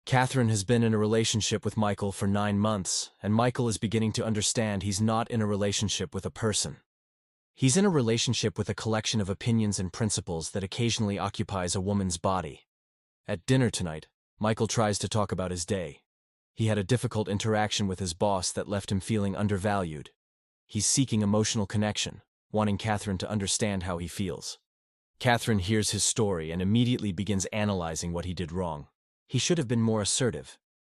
Catherine has been in a relationship with Michael for 9 months, and Michael is beginning to understand he's not in a relationship with a person. He's in a relationship with a collection of opinions and principles that occasionally occupies a woman's body. At dinner tonight, Michael tries to talk about his day. He had a difficult interaction with his boss that left him feeling undervalued. He's seeking emotional connection, wanting Catherine to understand how he feels. Catherine hears his story and immediately begins analyzing what he did wrong. He should have been more assertive.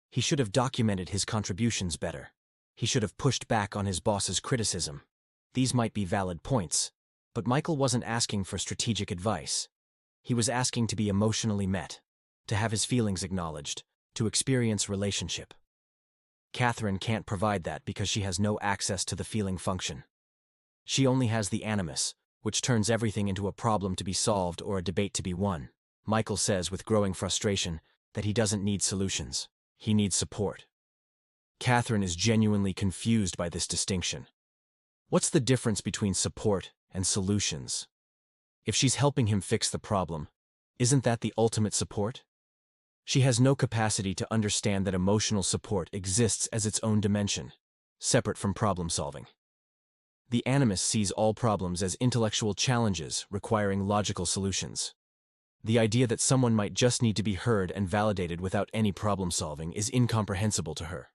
He should have documented his contributions better. He should have pushed back on his boss's criticism. These might be valid points, but Michael wasn't asking for strategic advice. He was asking to be emotionally met, to have his feelings acknowledged, to experience relationship. Catherine can't provide that because she has no access to the feeling function. She only has the animus, which turns everything into a problem to be solved or a debate to be won. Michael says with growing frustration that he doesn't need solutions. He needs support. Catherine is genuinely confused by this distinction. What's the difference between support and solutions? If she's helping him fix the problem, isn't that the ultimate support? She has no capacity to understand that emotional support exists as its own dimension, separate from problem solving. The animus sees all problems as intellectual challenges requiring logical solutions. The idea that someone might just need to be heard and validated without any problem solving is incomprehensible to her.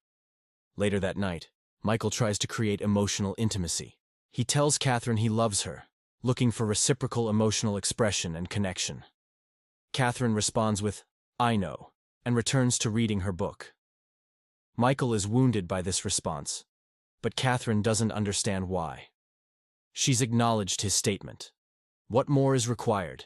Later that night, Michael tries to create emotional intimacy. He tells Catherine he loves her, looking for reciprocal emotional expression and connection. Catherine responds with, "I know," and returns to reading her book. Michael is wounded by this response, but Catherine doesn't understand why. She's acknowledged his statement. What more is required?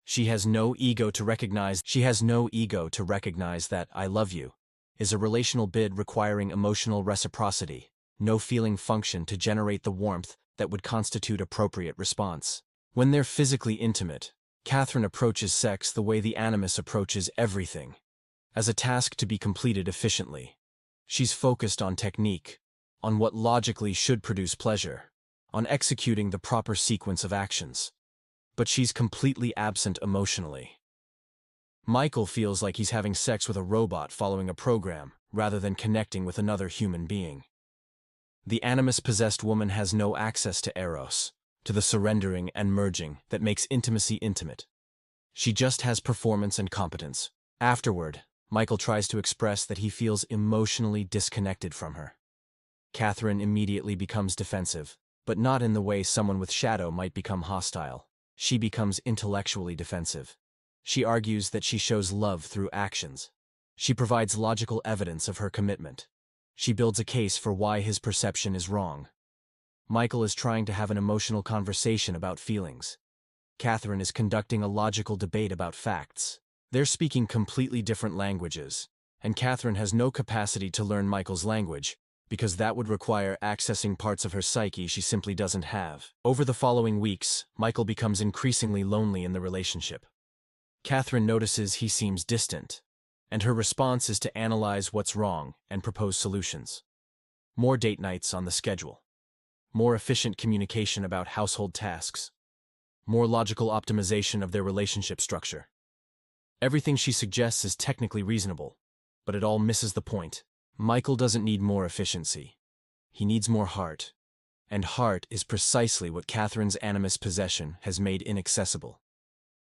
She has no ego to recognize that "I love you" is a relational bid requiring emotional reciprocity, no feeling function to generate the warmth that would constitute appropriate response. When they're physically intimate, Catherine approaches sex the way the animus approaches everything, as a task to be completed efficiently. She's focused on technique, on what logically should produce pleasure, on executing the proper sequence of actions. But she's completely absent emotionally. Michael feels like he's having sex with a robot following a program, rather than connecting with another human being. The animus-possessed woman has no access to eros, to the surrendering and merging that makes intimacy intimate. She just has performance and competence. Afterward, Michael tries to express that he feels emotionally disconnected from her. Catherine immediately becomes defensive, but not in the way someone with shadow might become hostile. She becomes intellectually defensive. She argues that she shows love through actions. She provides logical evidence of her commitment. She builds a case for why his perception is wrong. Michael is trying to have an emotional conversation about feelings. Catherine is conducting a logical debate about facts. They're speaking completely different languages, and Catherine has no capacity to learn Michael's language, because that would require accessing parts of her psyche she simply doesn't have. Over the following weeks, Michael becomes increasingly lonely in the relationship. Catherine notices he seems distant, and her response is to analyze what's wrong and propose solutions. More date nights on the schedule. More efficient communication about household tasks. More logical optimization of their relationship structure. Everything she suggests is technically reasonable, but it all misses the point. Michael doesn't need more efficiency. He needs more heart. And heart is precisely what Catherine's animus possession has made inaccessible.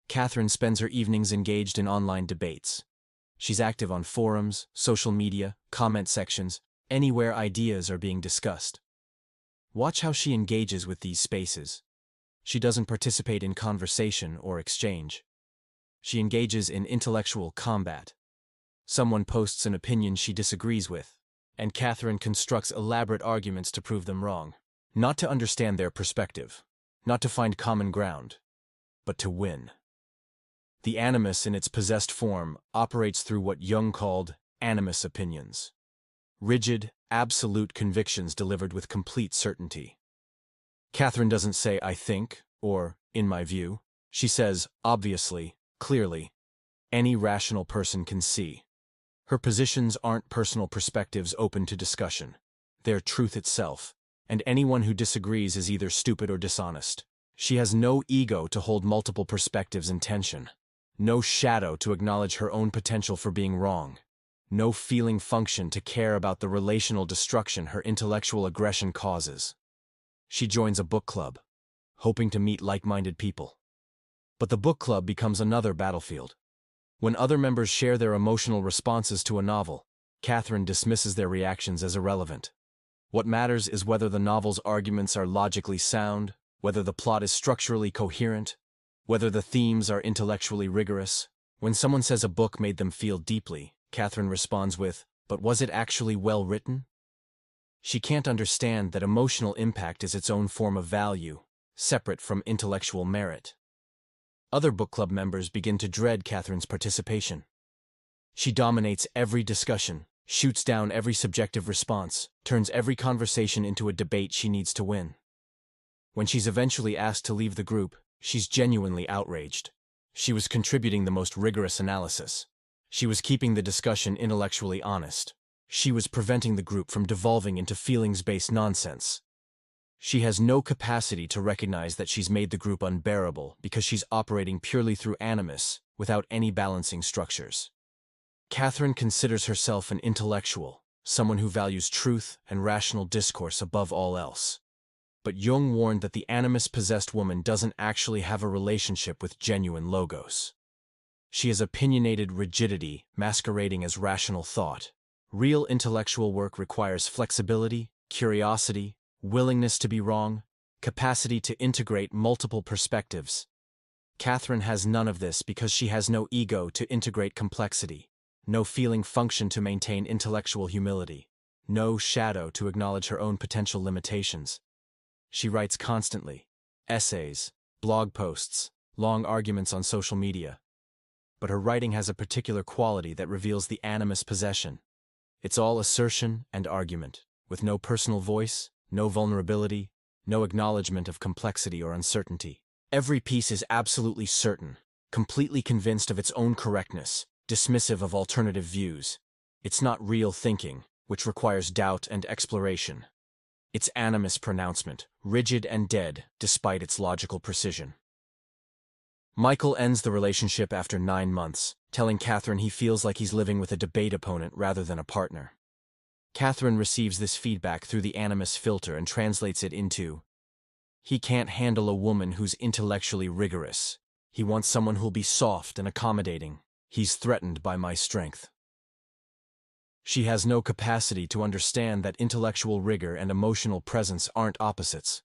Catherine spends her evenings engaged in online debates. She's active on forums, social media, comment sections, anywhere ideas are being discussed. Watch how she engages with these spaces. She doesn't participate in conversation or exchange. She engages in intellectual combat. Someone posts an opinion she disagrees with, and Catherine constructs elaborate arguments to prove them wrong. Not to understand their perspective, not to find common ground, but to win. The animus in its possessed form operates through what Jung called animus opinions. Rigid, absolute convictions delivered with complete certainty. Catherine doesn't say "I think" or "in my view." She says, obviously, clearly, any rational person can see. Her positions aren't personal perspectives open to discussion. They're truth itself, and anyone who disagrees is either stupid or dishonest. She has no ego to hold multiple perspectives in tension, no shadow to acknowledge her own potential for being wrong. no feeling function to care about the relational destruction her intellectual aggression causes. She joins a book club, hoping to meet like-minded people. But the book club becomes another battlefield. When other members share their emotional responses to a novel, Catherine dismisses their reactions as irrelevant. What matters is whether the novel's arguments are logically sound, whether the plot is structurally coherent, whether the themes are intellectually rigorous. When someone says a book made them feel deeply, Catherine responds with, "But was it actually well written?" She can't understand that emotional impact is its own form of value, separate from intellectual merit. Other book club members begin to dread Catherine's participation. She dominates every discussion, shoots down every subjective response, turns every conversation into a debate she needs to win. When she's eventually asked to leave the group, she's genuinely outraged. She was contributing the most rigorous analysis. She was keeping the discussion intellectually honest. She was preventing the group from devolving into feelings-based nonsense. She has no capacity to recognize that she's made the group unbearable because she's operating purely through animus, without any balancing structures. Catherine considers herself an intellectual, someone who values truth and rational discourse above all else. But Jung warned that the animus-possessed woman doesn't actually have a relationship with genuine logos. She has opinionated rigidity masquerading as rational thought. Real intellectual work requires flexibility, curiosity, willingness to be wrong, capacity to integrate multiple perspectives. Catherine has none of this because she has no ego to integrate complexity, no feeling function to maintain intellectual humility, no shadow to acknowledge her own potential limitations. She writes constantly, essays, blog posts, long arguments on social media. But her writing has a particular quality that reveals the animus possession. It's all assertion and argument, with no personal voice, no vulnerability, no acknowledgement of complexity or uncertainty. Every piece is absolutely certain, completely convinced of its own correctness, dismissive of alternative views. It's not real thinking, which requires doubt and exploration. It's animus pronouncement, rigid and dead, despite its logical precision. Michael ends the relationship after 9 months, telling Catherine he feels like he's living with a debate opponent rather than a partner. Catherine receives this feedback through the animus filter and translates it into, "He can't handle a woman who's intellectually rigorous. He wants someone who'll be soft and accommodating. He's threatened by my strength." She has no capacity to understand that intellectual rigor and emotional presence aren't opposites.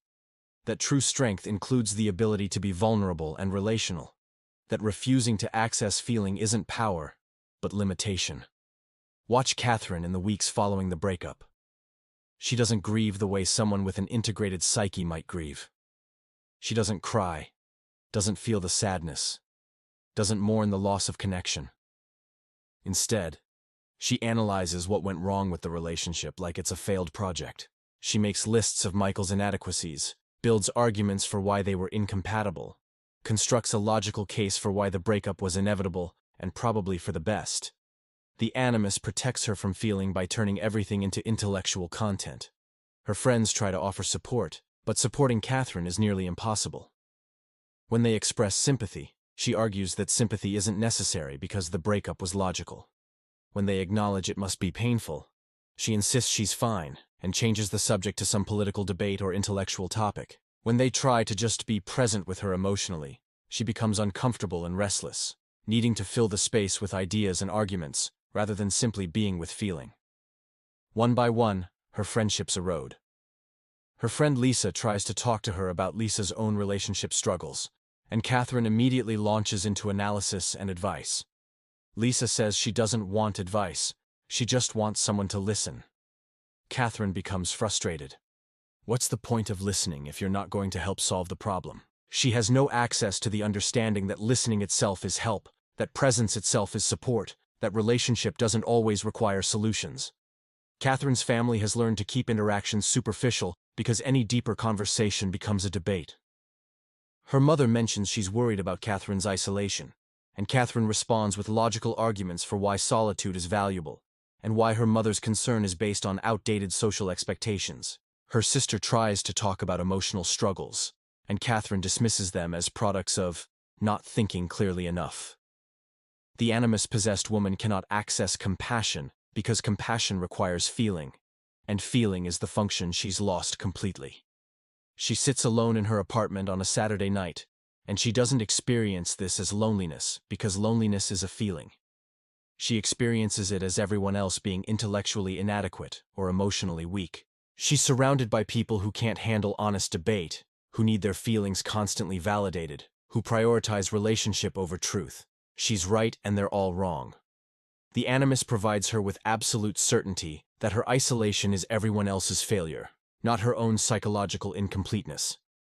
That true strength includes the ability to be vulnerable and relational. That refusing to access feeling isn't power, but limitation. Watch Catherine in the weeks following the breakup. She doesn't grieve the way someone with an integrated psyche might grieve. She doesn't cry, doesn't feel the sadness, doesn't mourn the loss of connection. Instead, she analyzes what went wrong with the relationship like it's a failed project. She makes lists of Michael's inadequacies, builds arguments for why they were incompatible, constructs a logical case for why the breakup was inevitable and probably for the best. The animus protects her from feeling by turning everything into intellectual content. Her friends try to offer support, but supporting Catherine is nearly impossible. When they express sympathy, she argues that sympathy isn't necessary because the breakup was logical. When they acknowledge it must be painful, she insists she's fine and changes the subject to some political debate or intellectual topic. When they try to just be present with her emotionally, she becomes uncomfortable and restless, needing to fill the space with ideas and arguments, rather than simply being with feeling. One by one, her friendships erode. Her friend Lisa tries to talk to her about Lisa's own relationship struggles, and Catherine immediately launches into analysis and advice. Lisa says she doesn't want advice, she just wants someone to listen. Catherine becomes frustrated. What's the point of listening if you're not going to help solve the problem? She has no access to the understanding that listening itself is help, that presence itself is support, that relationship doesn't always require solutions. Catherine's family has learned to keep interactions superficial because any deeper conversation becomes a debate. Her mother mentions she's worried about Catherine's isolation, and Catherine responds with logical arguments for why solitude is valuable, and why her mother's concern is based on outdated social expectations. Her sister tries to talk about emotional struggles, and Catherine dismisses them as products of not thinking clearly enough. The animus-possessed woman cannot access compassion because compassion requires feeling, and feeling is the function she's lost completely. She sits alone in her apartment on a Saturday night, and she doesn't experience this as loneliness because loneliness is a feeling. She experiences it as everyone else being intellectually inadequate or emotionally weak. She's surrounded by people who can't handle honest debate, who need their feelings constantly validated, who prioritize relationship over truth. She's right and they're all wrong. The animus provides her with absolute certainty that her isolation is everyone else's failure, not her own psychological incompleteness.